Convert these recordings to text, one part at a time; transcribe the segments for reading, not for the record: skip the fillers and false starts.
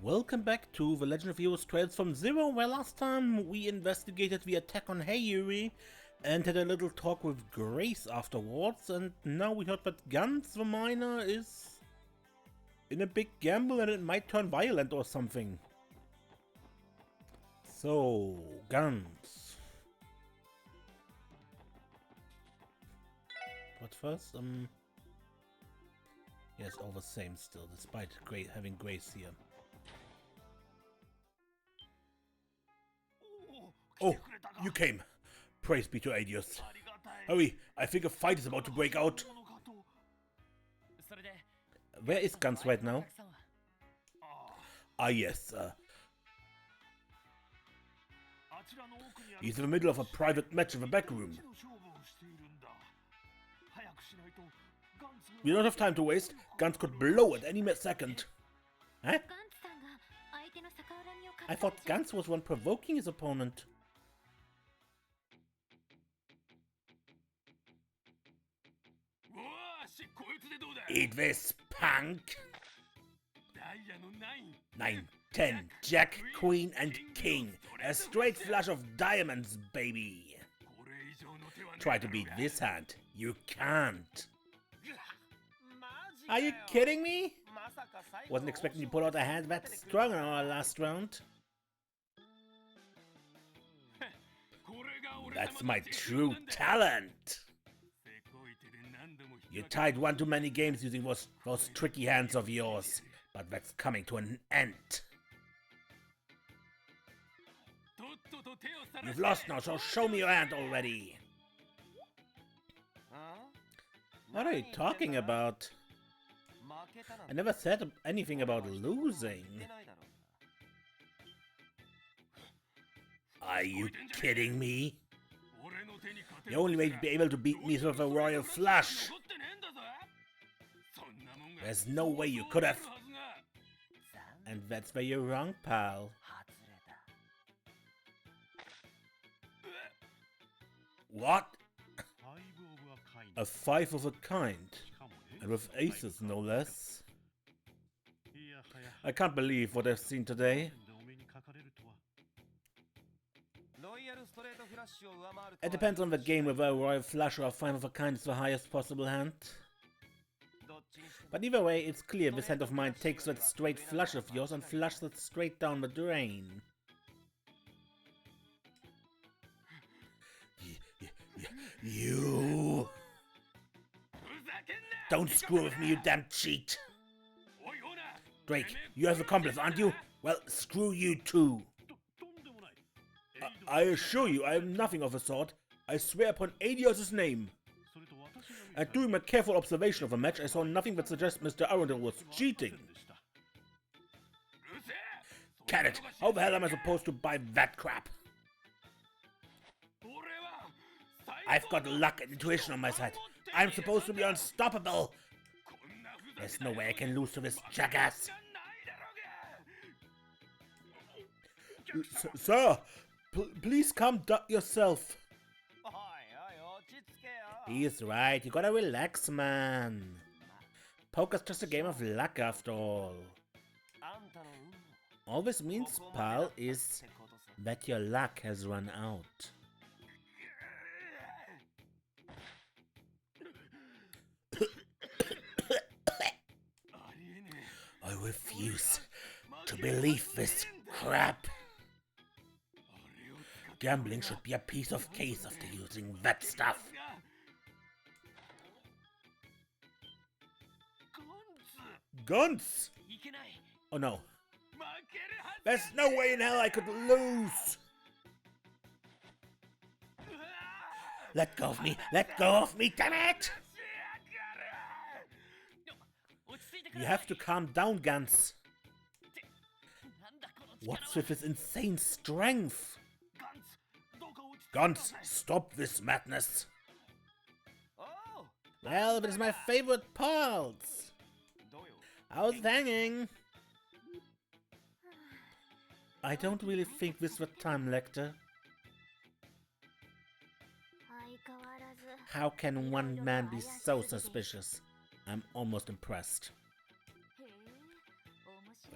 Welcome back to The Legend of Heroes Trails from Zero, where last time we investigated the attack on Heiyuri and had a little talk with Grace afterwards, and now we heard that Gantz the miner is in a big gamble and it might turn violent or something. So, Gantz. But first, yes, all the same still, despite having Grace here. Oh, you came. Praise be to Adios. Hurry, I think a fight is about to break out. Where is Gantz right now? Ah yes, he's in the middle of a private match in the back room. We don't have time to waste. Gantz could blow at any second. Huh? I thought Gantz was one provoking his opponent. Eat this, punk! 9, 10, Jack, Queen, and King. A straight flush of diamonds, baby. Try to beat this hand. You can't. Are you kidding me? Wasn't expecting you to pull out a hand that strong in our last round. That's my true talent. You tied one too many games using those tricky hands of yours, but that's coming to an end. You've lost now, so show me your hand already. What are you talking about? I never said anything about losing. Are you kidding me? The only way to be able to beat me is with a royal flush. There's no way you could have. And that's where you're wrong, pal. What? A 5 of a kind. And with aces, no less. I can't believe what I've seen today. It depends on the game whether a royal flush or a 5 of a kind is the highest possible hand. But either way, it's clear this hand of mine takes that straight flush of yours and flushes it straight down the drain. You... Don't screw with me, you damn cheat! Drake, you have accomplice, aren't you? Well, screw you too. I assure you, I am nothing of the sort. I swear upon Adios' name. And doing a careful observation of the match, I saw nothing that suggests Mr. Arundel was cheating. Can it? How the hell am I supposed to buy that crap? I've got luck and intuition on my side. I'm supposed to be unstoppable. There's no way I can lose to this jackass. Sir, please calm down yourself. He's right, you gotta relax, man. Poker's just a game of luck after all. All this means, pal, is that your luck has run out. I refuse to believe this crap. Gambling should be a piece of cake after using that stuff. Gantz! Oh no. There's no way in hell I could lose! Let go of me! Let go of me, damn it! You have to calm down, Gantz. What's with his insane strength? Gantz, stop this madness. Well, it is my favorite parts. How's it hanging? I don't really think this was time, Lecter. How can one man be so suspicious? I'm almost impressed.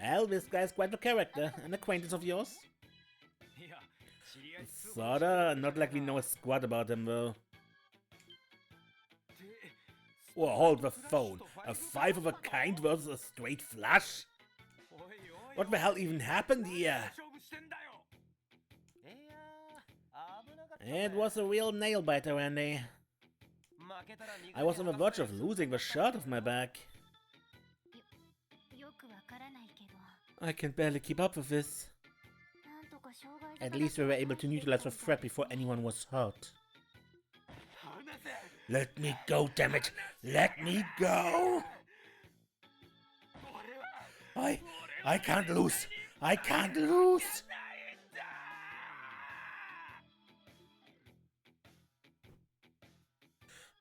Well, this guy's quite a character. An acquaintance of yours? Sorta. Not like we know a squat about him, though. Oh, hold the phone. A 5 of a kind versus a straight flush? What the hell even happened here? It was a real nail-biter, Randy. I was on the verge of losing the shirt off my back. I can barely keep up with this. At least we were able to neutralize the threat before anyone was hurt. Let me go, damn it! Let me go! I can't lose! I can't lose!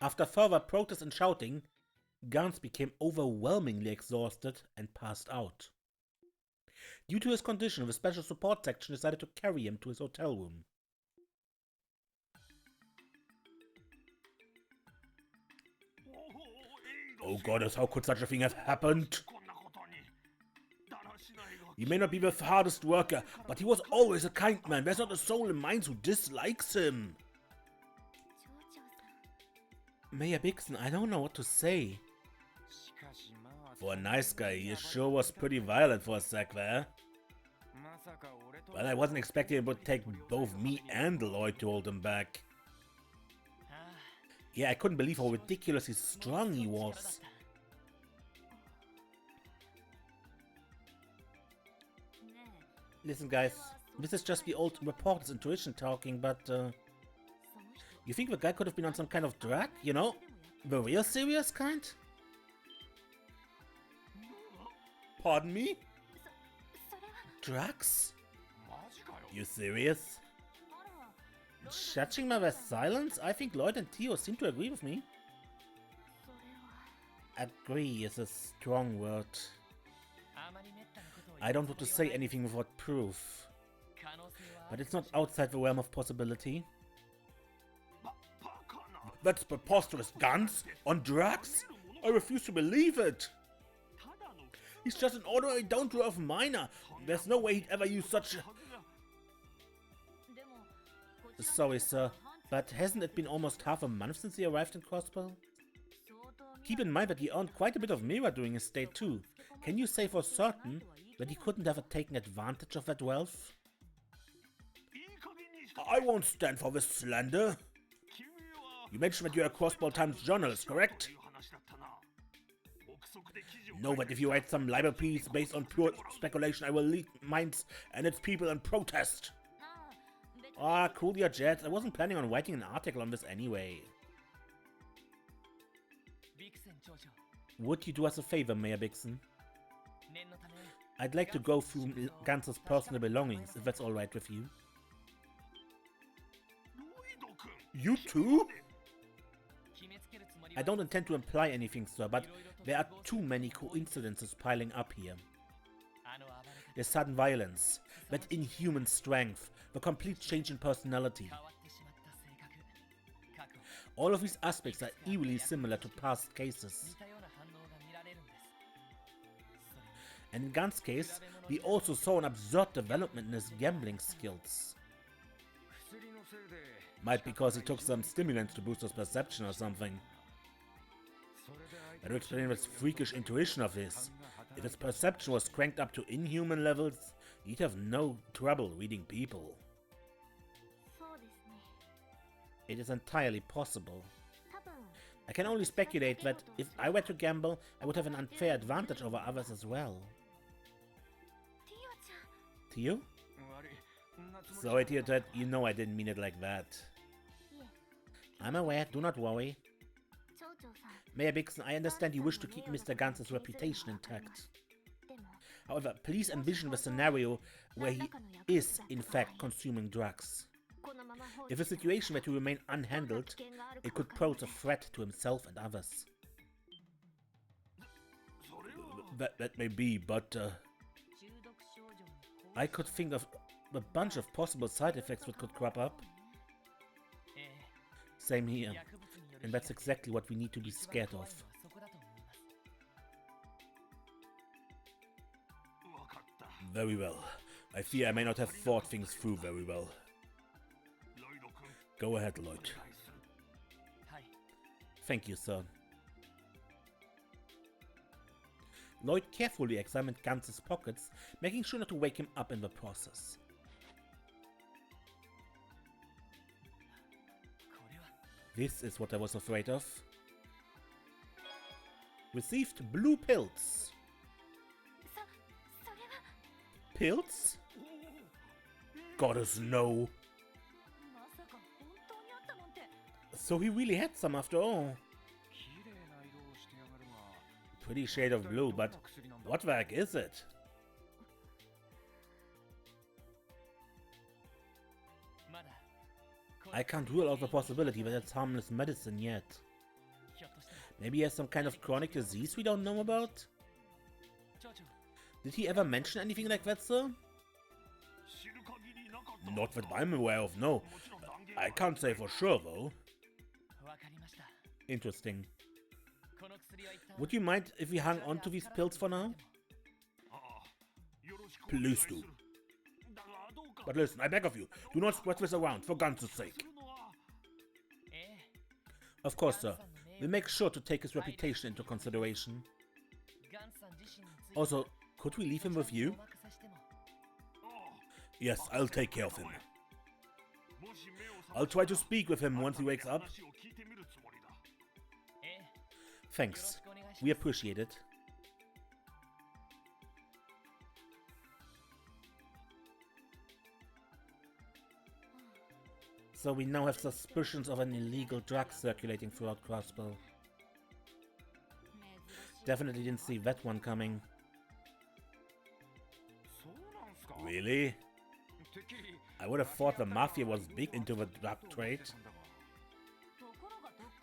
After further protest and shouting, Gantz became overwhelmingly exhausted and passed out. Due to his condition, the special support section decided to carry him to his hotel room. Oh goddess, how could such a thing have happened? He may not be the hardest worker, but he was always a kind man. There's not a soul in Mainz who dislikes him. Mayor Bixen, I don't know what to say. For a nice guy, he sure was pretty violent for a sec there. Well, I wasn't expecting it would take both me and LoH to hold him back. Yeah, I couldn't believe how ridiculously strong he was. Listen guys, this is just the old reporter's intuition talking, but you think the guy could have been on some kind of drug? You know, the real serious kind? Pardon me? Drugs? You serious? Judging by their silence, I think LoH and Theo seem to agree with me. Agree is a strong word. I don't want to say anything without proof, but it's not outside the realm of possibility. That's preposterous, Gantz! On drugs? I refuse to believe it! He's just an ordinary down-to-earth miner. There's no way he'd ever use such a... Sorry, sir, but hasn't it been almost half a month since he arrived in Crossbow? Keep in mind that he earned quite a bit of Mira during his stay too. Can you say for certain that he couldn't have taken advantage of that wealth? I won't stand for this slander. You mentioned that you're a Crossbow Times journalist, correct? No, but if you write some libel piece based on pure speculation, I will lead Mainz and its people in protest. Ah, cool your jets. I wasn't planning on writing an article on this anyway. Would you do us a favor, Mayor Bixen? I'd like to go through Gantz's personal belongings, if that's alright with you. You too? I don't intend to imply anything, sir, but there are too many coincidences piling up here. The sudden violence, that inhuman strength, the complete change in personality. All of these aspects are eerily similar to past cases. And in Gantz's case, we also saw an absurd development in his gambling skills. Might because he took some stimulants to boost his perception or something. That would explain this freakish intuition of his. If his perception was cranked up to inhuman levels, he'd have no trouble reading people. It is entirely possible. I can only speculate that if I were to gamble, I would have an unfair advantage over others as well. Theo? Sorry, Theo, Ted, you know I didn't mean it like that. I'm aware, do not worry. Mayor Bixen, I understand you wish to keep Mr. Gantz's reputation intact. However, please envision the scenario where he is, in fact, consuming drugs. If the situation were to remain unhandled, it could pose a threat to himself and others. That may be, but I could think of a bunch of possible side effects that could crop up. Same here, and that's exactly what we need to be scared of. Very well. I fear I may not have thought things through very well. Go ahead, Lloyd. Thank you, sir. Lloyd carefully examined Gantz's pockets, making sure not to wake him up in the process. This is what I was afraid of. Received blue pills. Pills? Goddess, no. So he really had some after all. Pretty shade of blue, but what the heck is it? I can't rule out the possibility that it's harmless medicine yet. Maybe he has some kind of chronic disease we don't know about? Did he ever mention anything like that, sir? Not that I'm aware of, no. I can't say for sure, though. Interesting. Would you mind if we hung on to these pills for now? Please do. But listen, I beg of you, do not spread this around, for Gantz's sake. Of course, sir. We'll make sure to take his reputation into consideration. Also, could we leave him with you? Yes, I'll take care of him. I'll try to speak with him once he wakes up. Thanks. We appreciate it. So we now have suspicions of an illegal drug circulating throughout Crossbow. Definitely didn't see that one coming. Really? I would have thought the Mafia was big into the drug trade.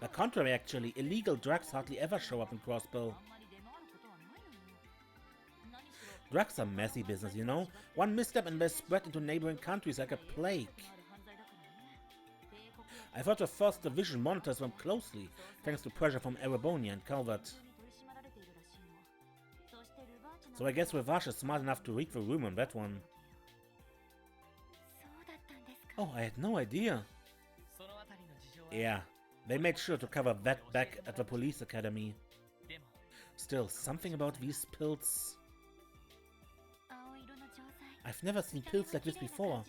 The contrary, actually. Illegal drugs hardly ever show up in Crossbow. Drugs are messy business, you know? One misstep and they spread into neighboring countries like a plague. I thought the 1st Division monitors them closely, thanks to pressure from Erebonia and Calvert. So I guess LoH is smart enough to read the room on that one. Oh, I had no idea. Yeah, they made sure to cover that back at the police academy. Still, something about these pills... I've never seen pills like this before.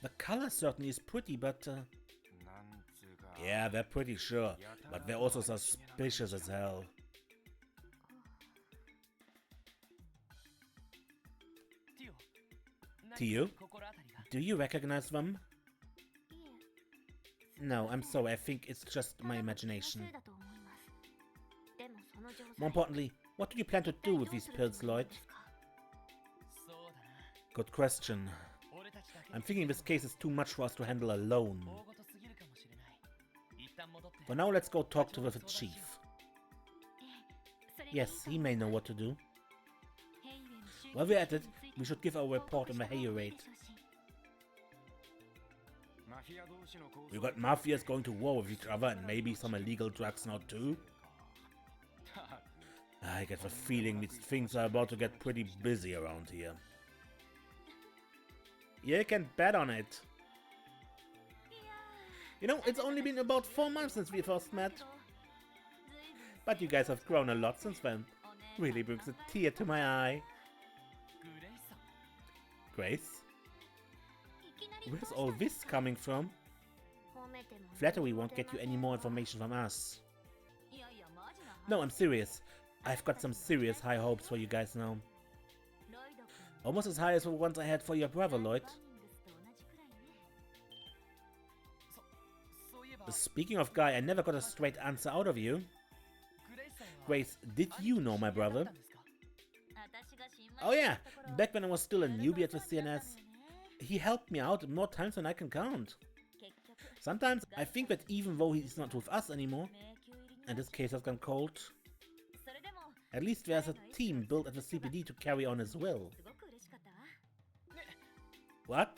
The color certainly is pretty, but... Yeah, they're pretty sure, but they're also suspicious as hell. Tio, do you recognize them? No, I'm sorry, I think it's just my imagination. More importantly, what do you plan to do with these pills, Lloyd? Good question. I'm thinking this case is too much for us to handle alone. For now, let's go talk to the chief. Yes, he may know what to do. While we're at it, we should give our report on the Heyu raid. We got mafias going to war with each other and maybe some illegal drugs now too. I get the feeling these things are about to get pretty busy around here. You can bet on it. You know, it's only been about 4 months since we first met. But you guys have grown a lot since then. Really brings a tear to my eye. Grace? Where's all this coming from? Flattery won't get you any more information from us. No, I'm serious. I've got some serious high hopes for you guys now. Almost as high as the ones I had for your brother, Lloyd. Speaking of guy, I never got a straight answer out of you. Grace, did you know my brother? Oh yeah, back when I was still a newbie at the CNS. He helped me out more times than I can count. Sometimes I think that even though he's not with us anymore, and this case has gone cold, at least there's a team built at the CPD to carry on his will. What?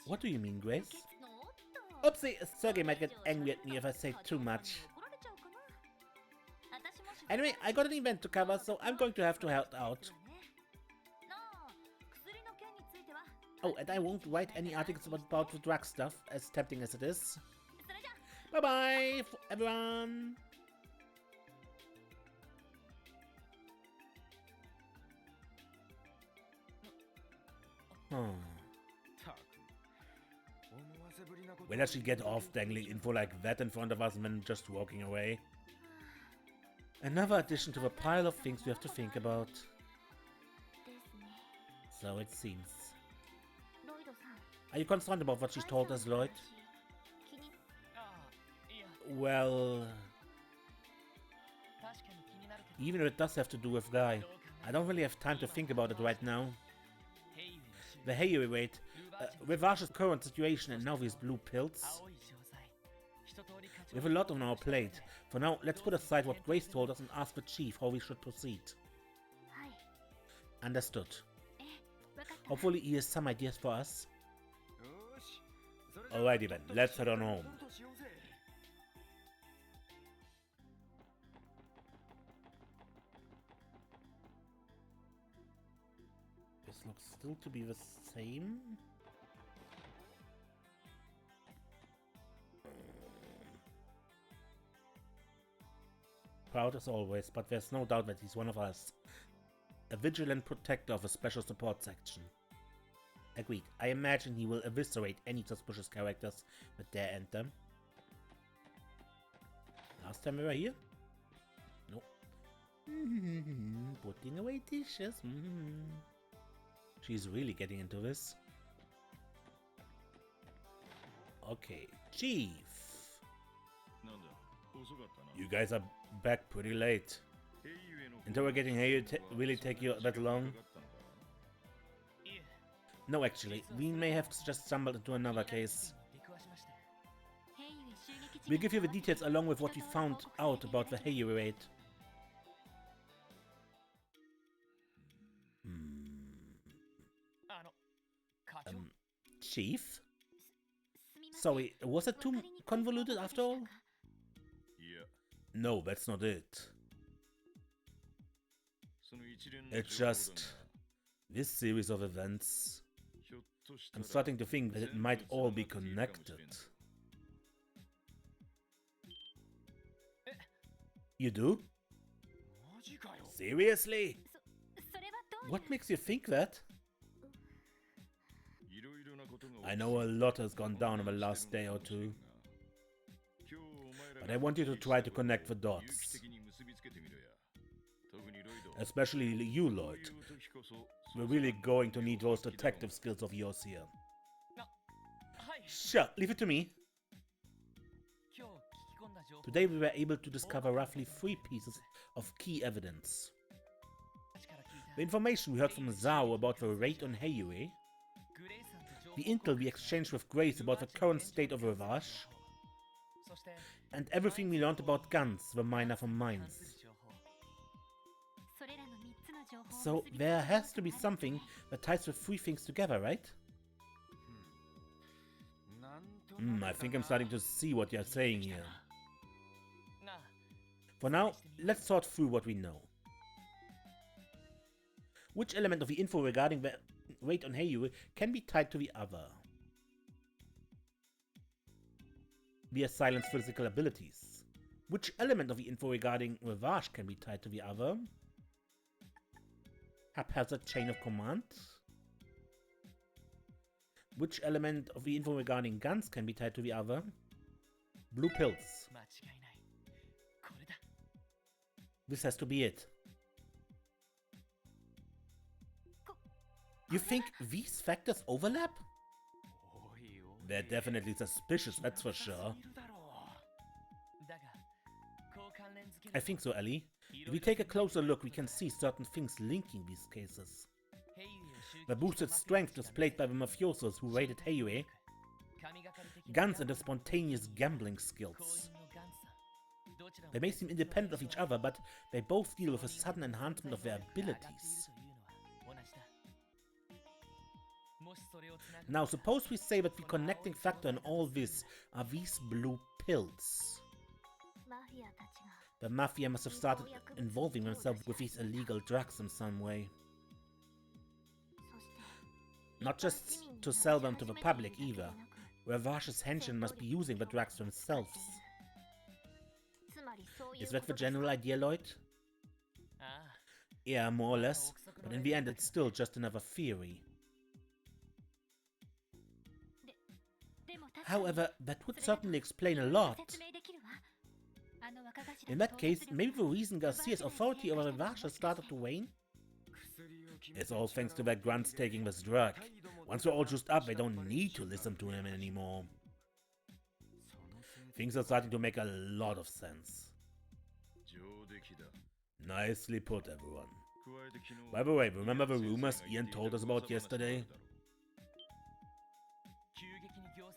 What do you mean, Grace? Oopsie, Sergey might get angry at me if I say too much. Anyway, I got an event to cover, so I'm going to have to help out. Oh, and I won't write any articles about the drug stuff, as tempting as it is. Bye-bye, everyone! When does she get off dangling info like that in front of us and then just walking away? Another addition to the pile of things we have to think about. So it seems. Are you concerned about what she's told us, Lloyd? Well... even if it does have to do with Guy, I don't really have time to think about it right now. The Heiyue rate, LoH's current situation and now these blue pills. We have a lot on our plate. For now, let's put aside what Grace told us and ask the chief how we should proceed. Understood. Hopefully he has some ideas for us. Alrighty then, let's head on home. This looks still to be the same. Proud as always, but there's no doubt that he's one of us. A vigilant protector of a special support section. Agreed. I imagine he will eviscerate any suspicious characters that dare enter. Last time we were here? No. Putting away dishes. She's really getting into this. Okay, Chief. You guys are back pretty late. Interrogating Heiyue really take you that long? No, actually, we may have just stumbled into another case. We'll give you the details along with what we found out about the Heiyue raid. Chief? Sorry, was it too convoluted after all? No, that's not it. It's just this series of events. I'm starting to think that it might all be connected. You do? Seriously? What makes you think that? I know a lot has gone down in the last day or two. But I want you to try to connect the dots. Especially you, Lloyd. We're really going to need those detective skills of yours here. Sure, leave it to me. Today we were able to discover roughly 3 pieces of key evidence. The information we heard from Zhao about the raid on Heiyue, the intel we exchanged with Grace about the current state of LoH, and everything we learned about Gantz, the miner from Mines. So there has to be something that ties the 3 things together, right? I think I'm starting to see what you're saying here. For now, let's sort through what we know. Which element of the info regarding the raid on Heiyue can be tied to the other? Via Silent's physical abilities. Which element of the info regarding LoH can be tied to the other? Haphazard chain of command? Which element of the info regarding Gantz can be tied to the other? Blue pills. This has to be it. You think these factors overlap? They're definitely suspicious, that's for sure. I think so, Ellie. If we take a closer look, we can see certain things linking these cases. The boosted strength displayed by the mafiosos who raided Heiyue, Gantz and the spontaneous gambling skills. They may seem independent of each other, but they both deal with a sudden enhancement of their abilities. Now, suppose we say that the connecting factor in all this are these blue pills. The Mafia must have started involving themselves with these illegal drugs in some way. Not just to sell them to the public either. LoH's henchmen must be using the drugs themselves. Is that the general idea, Lloyd? Yeah, more or less, but in the end it's still just another theory. However, that would certainly explain a lot. In that case, maybe the reason Garcia's authority over LoH started to wane? It's all thanks to that Gantz taking this drug. Once we're all juiced up, they don't need to listen to him anymore. Things are starting to make a lot of sense. Nicely put, everyone. By the way, remember the rumors Ian told us about yesterday?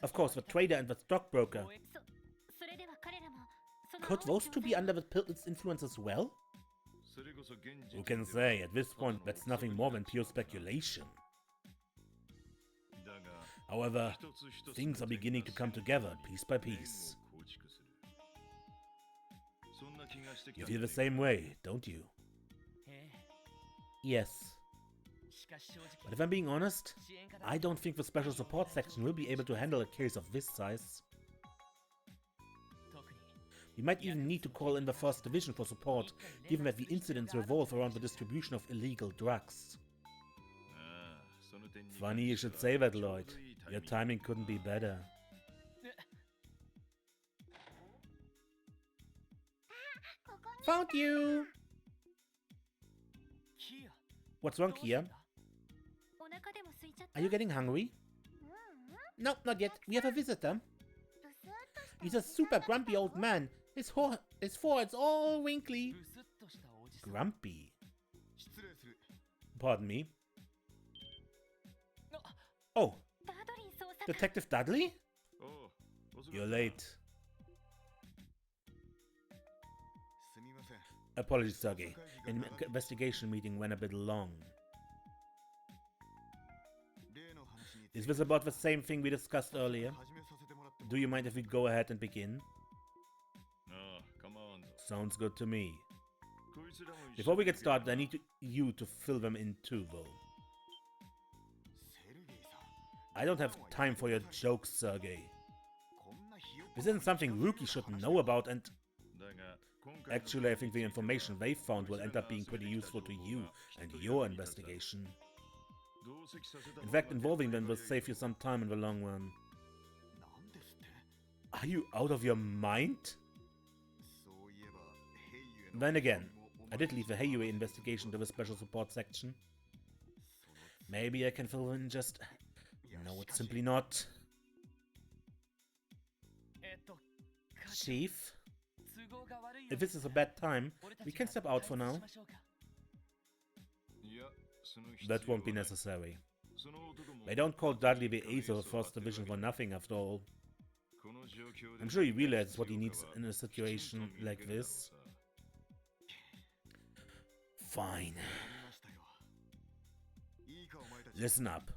Of course, the trader and the stockbroker. Could those two be under the pill's influence as well? Who can say? At this point, that's nothing more than pure speculation. However, things are beginning to come together, piece by piece. You feel the same way, don't you? Yes. But if I'm being honest, I don't think the special support section will be able to handle a case of this size. We might even need to call in the 1st Division for support, given that the incidents revolve around the distribution of illegal drugs. Funny you should say that, Lloyd. Your timing couldn't be better. Found you! What's wrong, Kia? Are you getting hungry? No, not yet. We have a visitor. He's a super grumpy old man. His forehead's all wrinkly. Grumpy? Pardon me? Oh, Detective Dudley? You're late. Apologies, Sergey. An investigation meeting went a bit long. Is this about the same thing we discussed earlier? Do you mind if we go ahead and begin? Sounds good to me. Before we get started, I need you to fill them in too, though. I don't have time for your jokes, Sergey. This isn't something rookies should know about, and... Actually, I think the information they found will end up being pretty useful to you and your investigation. In fact, involving them will save you some time in the long run. Are you out of your mind? Then again, I did leave the Heiyue investigation to the special support section. Maybe I can fill in just... No, it's simply not. Chief? If this is a bad time, we can step out for now. That won't be necessary. They don't call Dudley the ace of the 1st Division for nothing, after all. I'm sure he realizes what he needs in a situation like this. Fine. Listen up.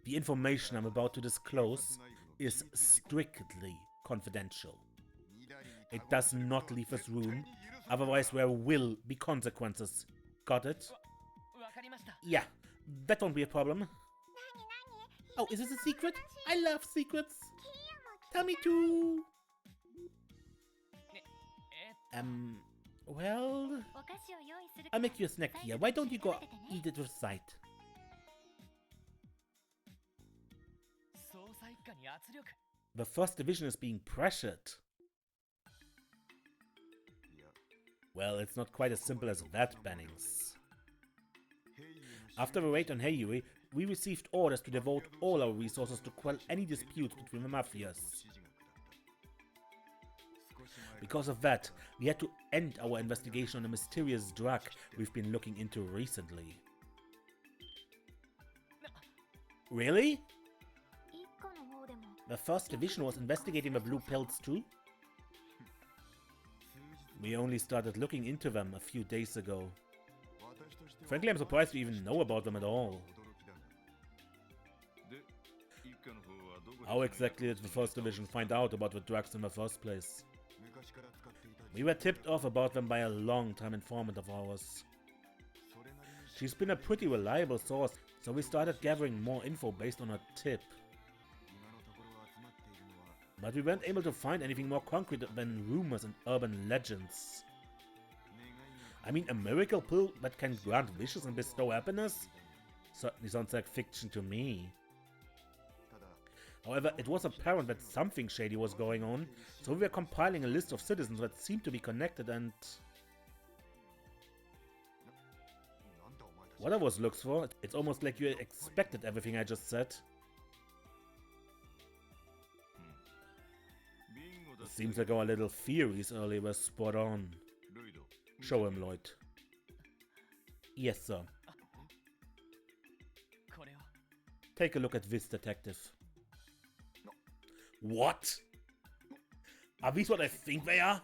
The information I'm about to disclose is strictly confidential. It does not leave this room, otherwise there will be consequences. Got it? Yeah, that won't be a problem. Oh, is this a secret? I love secrets. Tell me too. Well... I'll make you a snack here. Why don't you go eat it with sight? The 1st Division is being pressured. Well, it's not quite as simple as that, Bennings. After the raid on Heiyue, we received orders to devote all our resources to quell any disputes between the mafias. Because of that, we had to end our investigation on a mysterious drug we've been looking into recently. Really? The 1st Division was investigating the blue pills too? We only started looking into them a few days ago. Frankly, I'm surprised we even know about them at all. How exactly did the 1st Division find out about the drugs in the first place? We were tipped off about them by a long-time informant of ours. She's been a pretty reliable source, so we started gathering more info based on her tip. But we weren't able to find anything more concrete than rumors and urban legends. I mean, a miracle pill that can grant wishes and bestow happiness? Certainly sounds like fiction to me. However, it was apparent that something shady was going on, so we were compiling a list of citizens that seemed to be connected and... What are those looks for? It's almost like you expected everything I just said. It seems like our little theories earlier were spot on. Show him, Lloyd. Yes, sir. Take a look at this, detective. What? Are these what I think they are?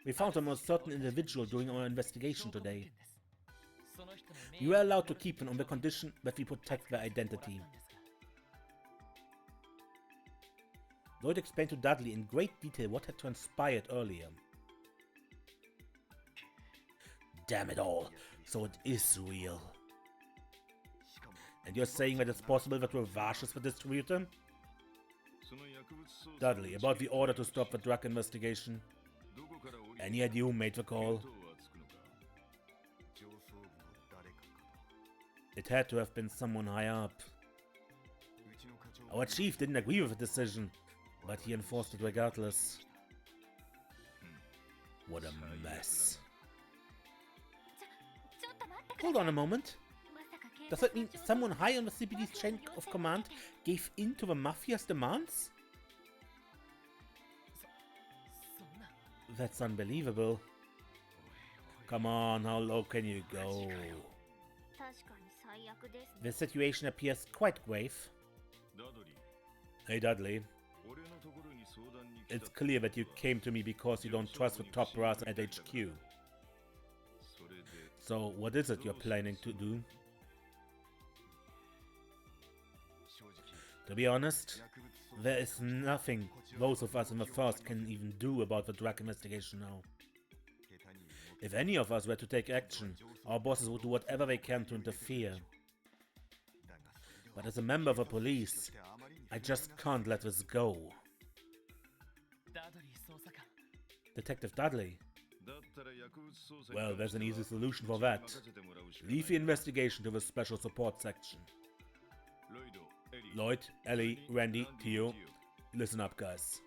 We found a most certain individual during our investigation today. We were allowed to keep them on the condition that we protect their identity. Lloyd explained to Dudley in great detail what had transpired earlier. Damn it all, so it is real. And you're saying that it's possible that LoH is the distributor? Dudley, about the order to stop the drug investigation. Any idea who made the call? It had to have been someone high up. Our chief didn't agree with the decision, but he enforced it regardless. What a mess. Hold on a moment. Does that mean someone high on the CPD's chain of command gave in to the Mafia's demands? That's unbelievable. Come on, how low can you go? The situation appears quite grave. Hey Dudley. It's clear that you came to me because you don't trust the top brass at HQ. So what is it you're planning to do? To be honest, there is nothing those of us in the first can even do about the drug investigation now. If any of us were to take action, our bosses would do whatever they can to interfere. But as a member of the police, I just can't let this go. Detective Dudley? Well, there's an easy solution for that. Leave the investigation to the special support section. Lloyd, Ellie, Randy, Theo, listen up, guys.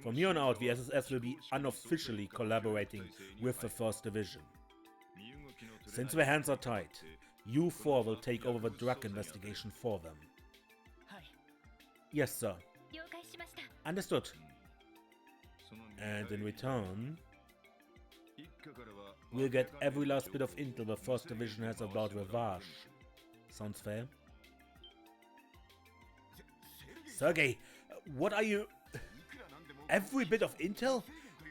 From here on out, the SSS will be unofficially collaborating with the 1st Division. Since their hands are tied, you four will take over the drug investigation for them. Yes, sir. Understood. And in return, we'll get every last bit of intel the 1st Division has about LoH. Sounds fair? Sergey, what are you... Every bit of intel?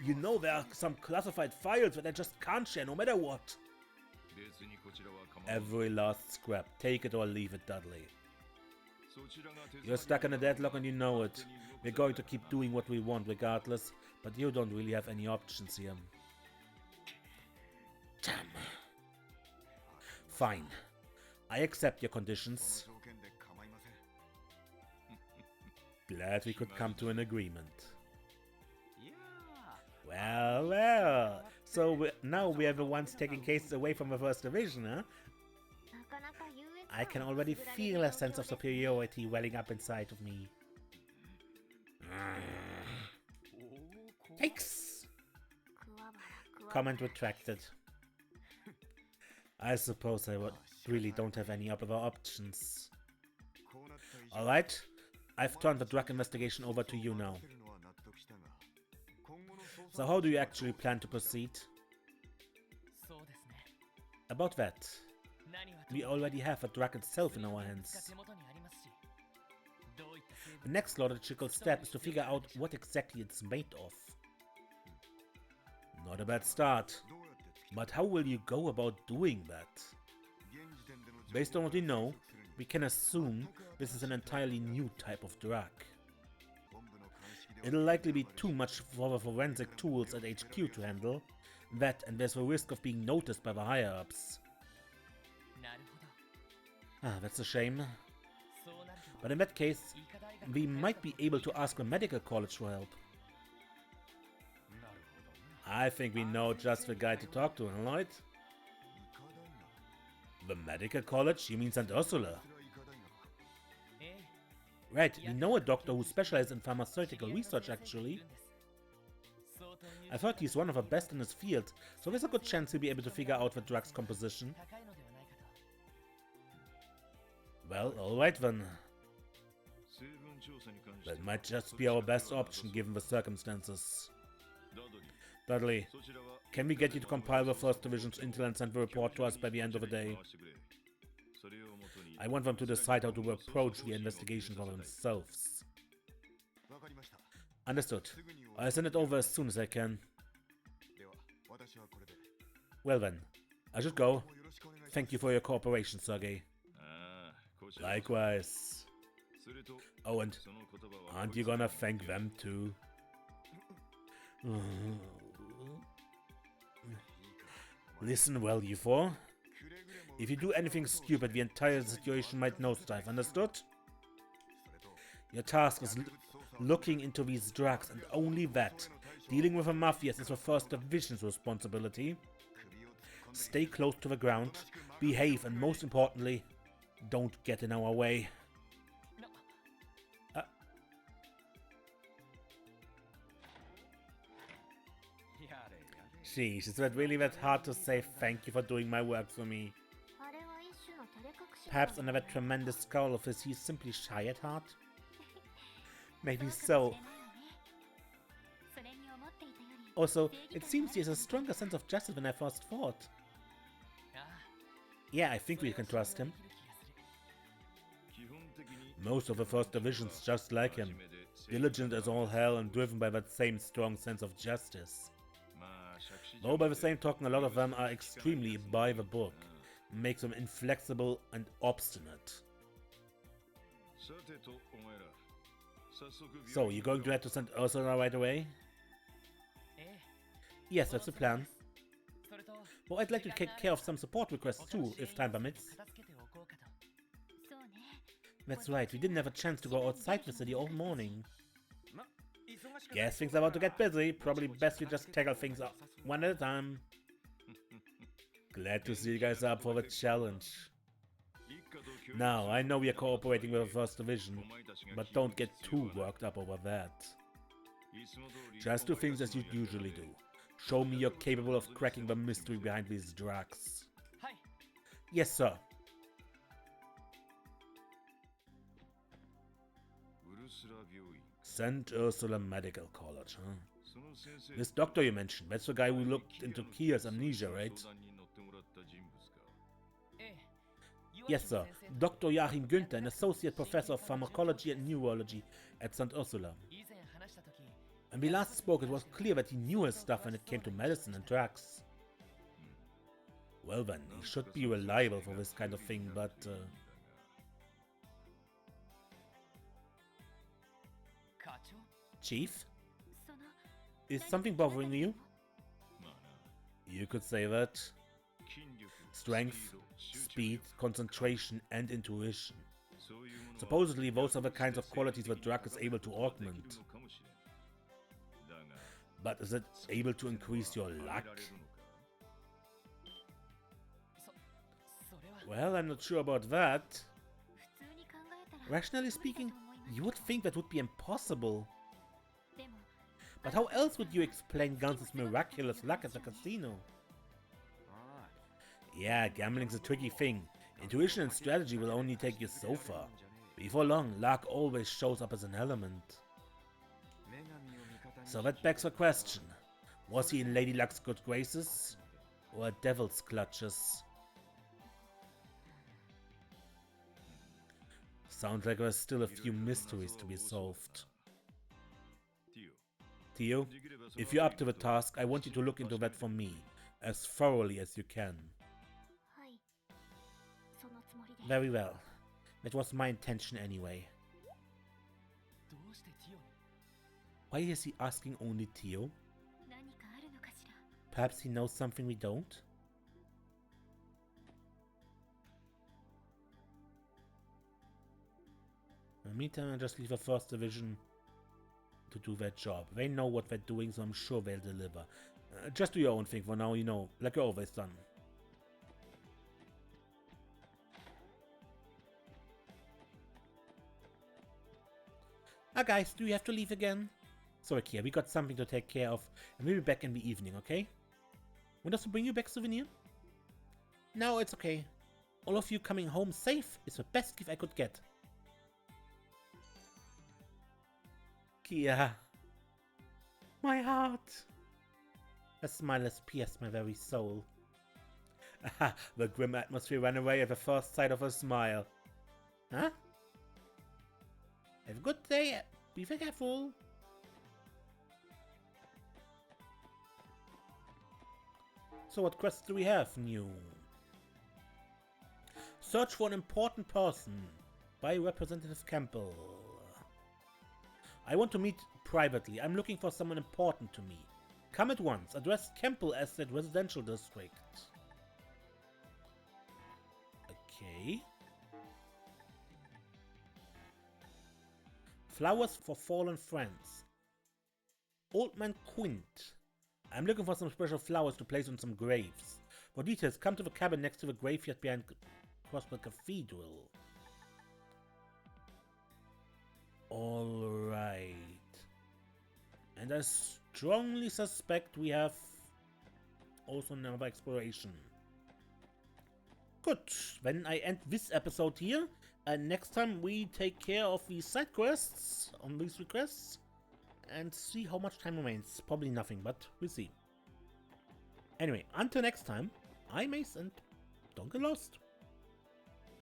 You know there are some classified files that I just can't share no matter what. Every last scrap. Take it or leave it, Dudley. You're stuck in a deadlock and you know it. We're going to keep doing what we want regardless, but you don't really have any options here. Damn. Fine. I accept your conditions. Glad we could come to an agreement. Well, well. So now we are the ones taking cases away from the 1st Division, huh? I can already feel a sense of superiority welling up inside of me. Yikes! Comment retracted. I suppose I really don't have any other options. Alright, I've turned the drug investigation over to you now. So how do you actually plan to proceed? About that, we already have the drug itself in our hands. The next logical step is to figure out what exactly it's made of. Not a bad start, but how will you go about doing that? Based on what we know, we can assume this is an entirely new type of drug. It'll likely be too much for the forensic tools at HQ to handle, That, and there's the risk of being noticed by the higher-ups. Ah, that's a shame. But in that case, we might be able to ask the medical college for help. I think we know just the guy to talk to, right? The medical college? You mean St. Ursula? Right, we know a doctor who specializes in pharmaceutical research, actually. I've heard he's one of the best in his field, so there's a good chance he'll be able to figure out the drug's composition. Well, alright then. That might just be our best option given the circumstances. Dudley, can we get you to compile the First Division's intel and send the report to us by the end of the day? I want them to decide how to approach the investigation for themselves. Understood. I'll send it over as soon as I can. Well then, I should go. Thank you for your cooperation, Sergei. Likewise. Oh, and aren't you gonna thank them too? Listen well, you four. If you do anything stupid, the entire situation might nosedive, understood? Your task is looking into these drugs, and only that. Dealing with the mafias is the First Division's responsibility. Stay close to the ground, behave, and most importantly, don't get in our way. Sheesh, is that really that hard to say thank you for doing my work for me? Perhaps under that tremendous scowl of his, he's simply shy at heart? Maybe so. Also, it seems he has a stronger sense of justice than I first thought. Yeah, I think we can trust him. Most of the First Division's just like him. Diligent as all hell and driven by that same strong sense of justice. Though by the same token, a lot of them are extremely by the book. Makes them inflexible and obstinate. So, you're going to head to St. Ursula right away? Yes, that's the plan. Well, I'd like to take care of some support requests too, if time permits. That's right, we didn't have a chance to go outside the city all morning. Guess things are about to get busy. Probably best we just tackle things up one at a time. Glad to see you guys up for the challenge. Now, I know we are cooperating with the First Division, but don't get too worked up over that. Just do things as you usually do. Show me you're capable of cracking the mystery behind these drugs. Yes, sir. St. Ursula Medical College, huh? This doctor you mentioned, that's the guy who looked into Kia's amnesia, right? Yes, sir. Dr. Joachim Günther, an associate professor of pharmacology and neurology at St. Ursula. When we last spoke, it was clear that he knew his stuff when it came to medicine and drugs. Well then, he should be reliable for this kind of thing, but... Chief? Is something bothering you? You could say that. Strength, speed, concentration, and intuition. Supposedly, those are the kinds of qualities the drug is able to augment. But is it able to increase your luck? Well, I'm not sure about that. Rationally speaking, you would think that would be impossible. But how else would you explain Gantz's miraculous luck at the casino? Yeah, gambling's a tricky thing. Intuition and strategy will only take you so far. Before long, luck always shows up as an element. So that begs the question. Was he in Lady Luck's good graces? Or devil's clutches? Sounds like there's still a few mysteries to be solved. Theo, if you're up to the task, I want you to look into that for me, as thoroughly as you can. Very well. That was my intention anyway. Why is he asking only Theo? Perhaps he knows something we don't? In the meantime, I just leave the first division to do their job. They know what they're doing, so I'm sure they'll deliver. Just do your own thing for now, you know, like you're always done. Guys, do you have to leave again? Sorry, Kia, we got something to take care of, and we'll be back in the evening, okay? Want us to bring you back souvenir? No, it's okay. All of you coming home safe is the best gift I could get. Kia. My heart. A smile has pierced my very soul. Aha, the grim atmosphere ran away at the first sight of a smile. Huh? Have a good day. Be very careful. So what quests do we have new? Search for an important person by Representative Campbell. I want to meet privately. I'm looking for someone important to me. Come at once. Address Campbell Estate Residential District. Okay. Flowers for fallen friends. Old Man Quint. I'm looking for some special flowers to place on some graves. For details, come to the cabin next to the graveyard behind Crossbell Cathedral. Alright. And I strongly suspect we have also another exploration. Good, then I end this episode here, and next time we take care of these side quests on these requests and see how much time remains. Probably nothing, but we'll see. Anyway, until next time, I'm Ace and don't get lost.